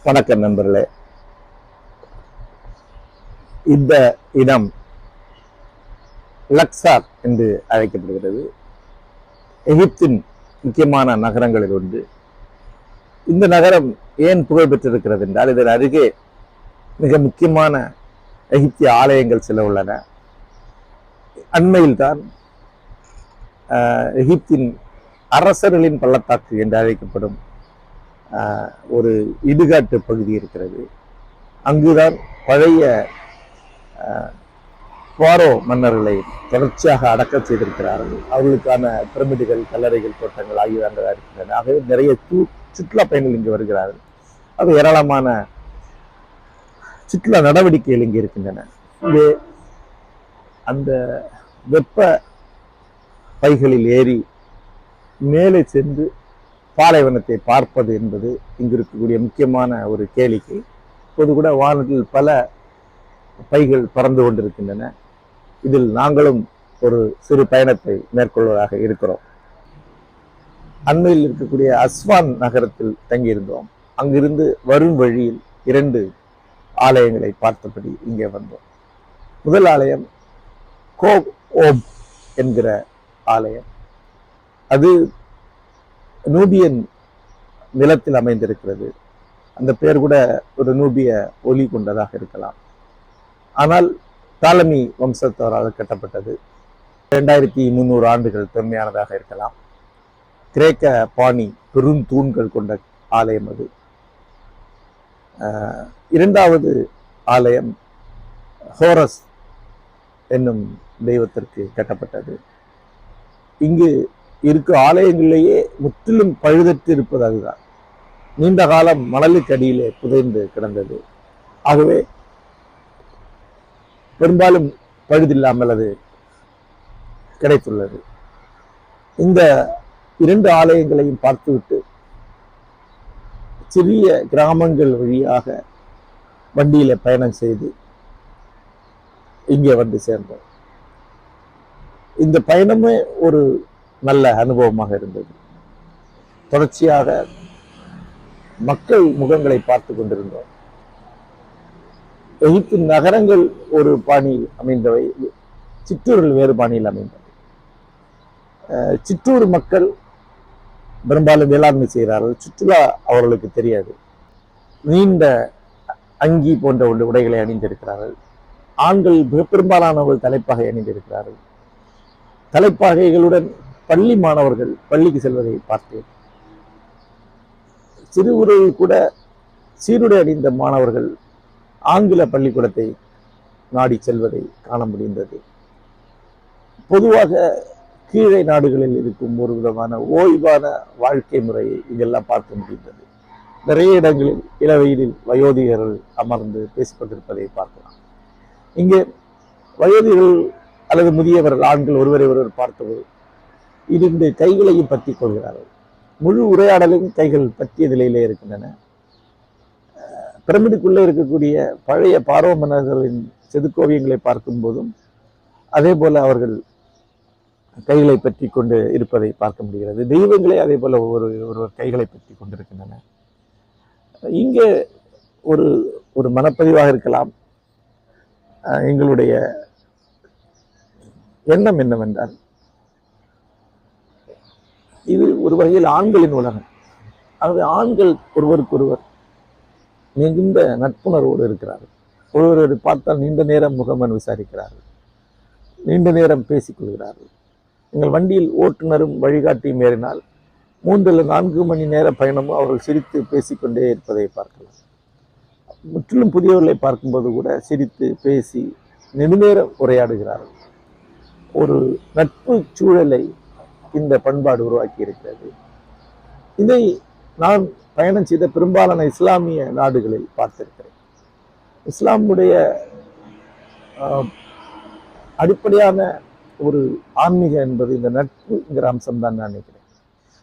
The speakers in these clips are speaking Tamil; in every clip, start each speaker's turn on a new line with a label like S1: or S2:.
S1: வணக்கம் நண்பர்களே. இந்த இடம் லக்சார் என்று அழைக்கப்படுகிறது. எகிப்தின் முக்கியமான நகரங்களில் ஒன்று. இந்த நகரம் ஏன் புகழ் பெற்றிருக்கிறது என்றால், இதன் அருகே மிக முக்கியமான எகிப்திய ஆலயங்கள் சில உள்ளன. அண்மையில் தான் எகிப்தின் அரசர்களின் பள்ளத்தாக்கு என்று அழைக்கப்படும் ஒரு இடுகாட்டு பகுதி இருக்கிறது. அங்குதான் பழைய பாரோ மன்னர்களை தொடர்ச்சியாக அடக்கம் செய்திருக்கிறார்கள். அவர்களுக்கான பிரமிடுகள், கல்லறைகள், தோட்டங்கள் ஆகியவை அங்கே இருக்கின்றன. ஆகவே நிறைய சுற்றுலா பயணிகள் இங்கு வருகிறார்கள். அது ஏராளமான சுற்றுலா நடவடிக்கைகள் இங்கு இருக்கின்றன. இங்கே அந்த வெப்ப பைகளில் ஏறி மேலே சென்று பாலைவனத்தை பார்ப்பது என்பது இங்கு இருக்கக்கூடிய முக்கியமான ஒரு கேளிக்கை. இப்போது கூட வானத்தில் பல பைகள் பறந்து கொண்டிருக்கின்றன. இதில் நாங்களும் ஒரு சிறு பயணத்தை மேற்கொள்வதாக இருக்கிறோம். அண்மையில் இருக்கக்கூடிய அஸ்வான் நகரத்தில் தங்கியிருந்தோம். அங்கிருந்து வரும் வழியில் 2 ஆலயங்களை பார்த்தபடி இங்கே வந்தோம். முதல் ஆலயம் கோப் ஓப் என்கிற ஆலயம். அது நூபியன் நிலத்தில் அமைந்திருக்கிறது. அந்த பெயர் கூட ஒரு நூபிய ஒலி கொண்டதாக இருக்கலாம். ஆனால் தாலமி வம்சத்தவரால் கட்டப்பட்டது. 2300 ஆண்டுகள் தொன்மையானதாக இருக்கலாம். கிரேக்க பாணி பெருந்தூண்கள் கொண்ட ஆலயம் அது. இரண்டாவது ஆலயம் ஹோரஸ் என்னும் தெய்வத்திற்கு கட்டப்பட்டது. இங்கு இருக்கும் ஆலயங்களிலேயே முற்றிலும் பழுதற்று இருப்பது அதுதான். நீண்ட காலம் மணலுக்கு அடியிலே புதைந்து கிடந்தது. ஆகவே பெரும்பாலும் பழுதில்லாமல் அது கிடைத்துள்ளது. இந்த 2 ஆலயங்களையும் பார்த்துவிட்டு சிறிய கிராமங்கள் வழியாக வண்டியில பயணம் செய்து இங்கே வந்து சேர்ந்தோம். இந்த பயணமே ஒரு நல்ல அனுபவமாக இருந்தது. தொடர்ச்சியாக மக்கள் முகங்களை பார்த்து கொண்டிருந்தோம். எகிப்தின் நகரங்கள் ஒரு பாணியில் அமைந்தவை, சிற்றூரில் வேறு பாணியில் அமைந்தவை. சிற்றூர் மக்கள் பெரும்பாலும் வேளாண்மை செய்கிறார்கள். சுற்றுலா அவர்களுக்கு தெரியாது. நீண்ட அங்கி போன்ற உடைகளை அணிந்திருக்கிறார்கள். ஆண்கள் மிக பெரும்பாலானவர்கள் தலைப்பாகை அணிந்திருக்கிறார்கள். தலைப்பாகைகளுடன் பள்ளி மாணவர்கள் பள்ளிக்கு செல்வதை பார்த்தேன். சிறுவர்கள் கூட சீருடை அணிந்த மாணவர்கள் ஆங்கில பள்ளிக்கூடத்தை நாடி செல்வதை காண முடிந்தது. பொதுவாக கீழே நாடுகளில் இருக்கும் ஒரு விதமான ஓய்வான வாழ்க்கை முறையை இதெல்லாம் பார்க்க முடிந்தது. நிறைய இடங்களில் இளவெயிலில் வயோதிகர்கள் அமர்ந்து பேசிக்கொண்டிருப்பதை பார்க்கலாம். இங்கே வயோதிகர்கள் அல்லது முதியவர்கள் ஆண்கள் ஒருவரை ஒருவர் பார்த்தபோது 2 கைகளையும் பற்றி கொள்கிறார்கள். முழு உரையாடலும் கைகள் பற்றிய நிலையிலே இருக்கின்றன. பிரமிடுக்குள்ளே இருக்கக்கூடிய பழைய பாரோ மன்னர்களின் செதுக்கோவியங்களை பார்க்கும் போதும் அதே போல அவர்கள் கைகளை பற்றி கொண்டு இருப்பதை பார்க்க முடிகிறது. தெய்வங்களே அதே போல ஒருவர் கைகளை பற்றி கொண்டிருக்கின்றன. இங்கே ஒரு மனப்பதிவாக இருக்கலாம். எங்களுடைய எண்ணம் என்னவென்றால், இது ஒரு வகையில் ஆண்களின் உலகம். ஆகவே ஆண்கள் ஒருவருக்கொருவர் மிகுந்த நட்புணர்வோடு இருக்கிறார்கள். ஒருவரை பார்த்தால் நீண்ட நேரம் முகமன் விசாரிக்கிறார்கள், நீண்ட நேரம் பேசிக்கொள்கிறார்கள். எங்கள் வண்டியில் ஓட்டுநரும் வழிகாட்டியும் ஏறினால் 3 அல்லது 4 மணி நேர பயணமும் அவர்கள் சிரித்து பேசிக்கொண்டே இருப்பதை பார்க்கலாம். முற்றிலும் புதியவர்களை பார்க்கும்போது கூட சிரித்து பேசி நெடுநேரம் உரையாடுகிறார்கள். ஒரு நட்பு சூழலை இந்த பண்பாடு உருவாக்கி இருக்கிறது. இதை நான் பயணம் செய்த பெரும்பாலான இஸ்லாமிய நாடுகளில் பார்த்திருக்கிறேன். இஸ்லாமுடைய அடிப்படையான ஒரு ஆன்மீக என்பது இந்த நட்புங்கிற அம்சம் தான் நான் நினைக்கிறேன்.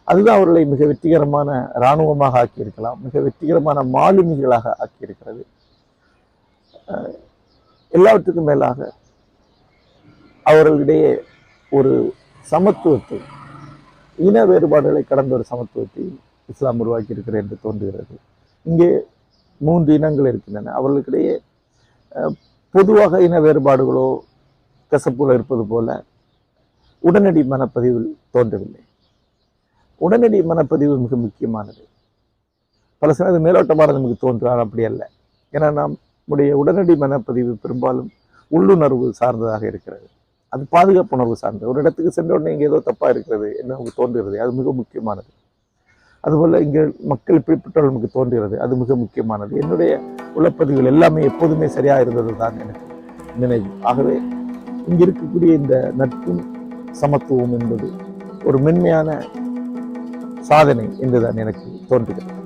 S1: அதுதான் அவர்களை மிக வெற்றிகரமான இராணுவமாக ஆக்கியிருக்கலாம், மிக வெற்றிகரமான மாலுமிகளாக ஆக்கியிருக்கிறது. எல்லாவற்றுக்கும் மேலாக அவர்களிடையே ஒரு சமத்துவத்தை, இன வேறுபாடுகளை கடந்த ஒரு சமத்துவத்தை இஸ்லாம் உருவாக்கி இருக்கிறது என்று தோன்றுகிறது. இங்கே 3 இனங்கள் இருக்கின்றன. அவர்களுக்கிடையே பொதுவாக இன வேறுபாடுகளோ கசப்புகளோ இருப்பது போல உடனடி மனப்பதிவில் தோன்றவில்லை. உடனடி மனப்பதிவு மிக முக்கியமானது. பல சமயம் அது மேலோட்டமாக நமக்கு தோன்றால் அப்படி அல்ல. ஏன்னா நம்முடைய உடனடி மனப்பதிவு பெரும்பாலும் உள்ளுணர்வு சார்ந்ததாக இருக்கிறது. அது பாதுகாப்பு உணர்வு சார்ந்தது. ஒரு இடத்துக்கு சென்ற உடனே இங்கே ஏதோ தப்பாக இருக்கிறது என்ன நமக்கு தோன்றுகிறது, அது மிக முக்கியமானது. அதுபோல் இங்கே மக்கள் இப்படிப்பட்டவர்கள் நமக்கு தோன்றுகிறது, அது மிக முக்கியமானது. என்னுடைய உளப்பதிவுகள் எல்லாமே எப்போதுமே சரியாக இருந்தது தான் எனக்கு நினைவு. ஆகவே இங்கே இருக்கக்கூடிய இந்த நட்பும் சமத்துவம் என்பது ஒரு மென்மையான சாதனை என்றுதான் எனக்கு தோன்றுகிறது.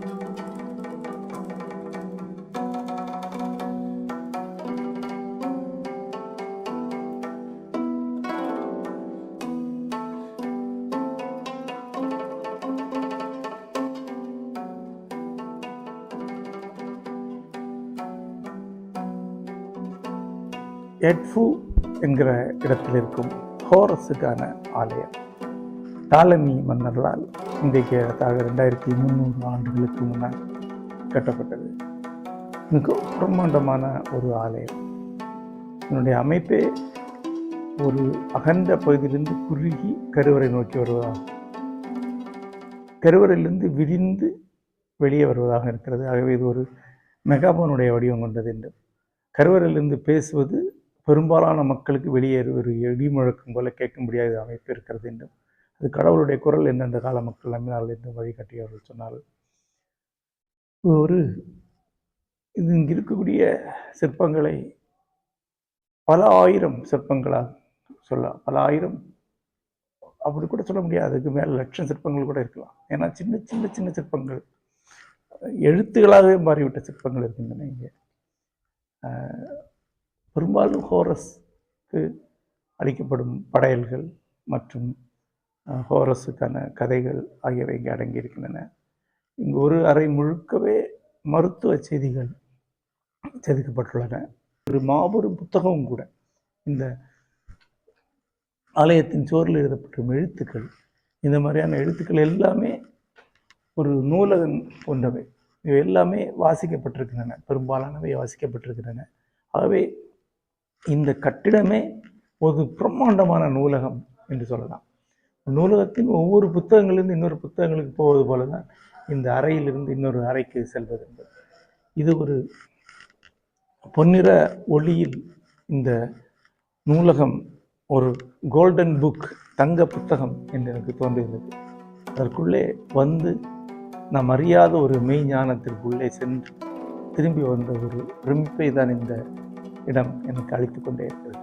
S2: எட்ஃபு என்கிற இடத்தில் இருக்கும் ஹோரஸுக்கான ஆலயம் டாலமி மன்னர்களால் இன்றைக்கு 2300 ஆண்டுகளுக்கு முன்னால் கட்டப்பட்டது. மிக பிரம்மாண்டமான ஒரு ஆலயம். இதனுடைய அமைப்பே ஒரு அகன்ற பகுதியிலிருந்து குறுகி கருவறை நோக்கி வருவதாகும். கருவறையிலிருந்து விரிந்து வெளியே வருவதாக இருக்கிறது. ஆகவே இது ஒரு மெகாபோனுடைய வடிவம் கொண்டது என்று. கருவறையிலிருந்து பேசுவது பெரும்பாலான மக்களுக்கு வெளியே ஒரு இடி முழக்கம் போல கேட்கும்படியாக இது அமைப்பு இருக்கிறது என்றும், அது கடவுளுடைய குரல் என்று அந்த கால மக்கள் நம்பினார்கள் என்று வழிகாட்டி அவர்கள் சொன்னார்கள். இது இங்கு இருக்கக்கூடிய சிற்பங்களை பல ஆயிரம் சிற்பங்களாக சொல்லலாம். பல ஆயிரம் அப்படி கூட சொல்ல முடியாது, அதுக்கு மேலே லட்சம் சிற்பங்கள் கூட இருக்கலாம். ஏன்னா சின்ன சின்ன சின்ன சிற்பங்கள் எழுத்துக்களாகவே மாறிவிட்ட சிற்பங்கள் இருக்கின்றன இங்கே. பெரும்பாலும் ஹோரஸுக்கு அளிக்கப்படும் படையல்கள் மற்றும் ஹோரஸுக்கான கதைகள் ஆகியவை இங்கே அடங்கியிருக்கின்றன. இங்கு ஒரு அறை முழுக்கவே மருத்துவ செய்திகள் செதுக்கப்பட்டுள்ளன. ஒரு மாபெரும் புத்தகமும் கூட. இந்த ஆலயத்தின் சுவரில் எழுதப்படும் எழுத்துக்கள், இந்த மாதிரியான எழுத்துக்கள் எல்லாமே ஒரு நூலகம் போன்றவை. இவை எல்லாமே வாசிக்கப்பட்டிருக்கின்றன, பெரும்பாலானவை வாசிக்கப்பட்டிருக்கின்றன. ஆகவே இந்த கட்டிடமே ஒரு பிரம்மாண்டமான நூலகம் என்று சொல்லலாம். நூலகத்தின் ஒவ்வொரு புத்தகங்களிலிருந்து இன்னொரு புத்தகங்களுக்கு போவது போல தான் இந்த அறையிலிருந்து இன்னொரு அறைக்கு செல்வது என்பது. இது ஒரு பொன்னிற ஒளியில் இந்த நூலகம் ஒரு கோல்டன் புக், தங்க புத்தகம் என்று எனக்கு தோன்றுகிறது. அதற்குள்ளே வந்து நாம் அறியாத ஒரு மெய்ஞானத்திற்குள்ளே சென்று திரும்பி வந்த ஒரு பிரமிப்பை தான் இந்த இடம் எனக்கு அளித்து கொண்டே இருக்கிறது.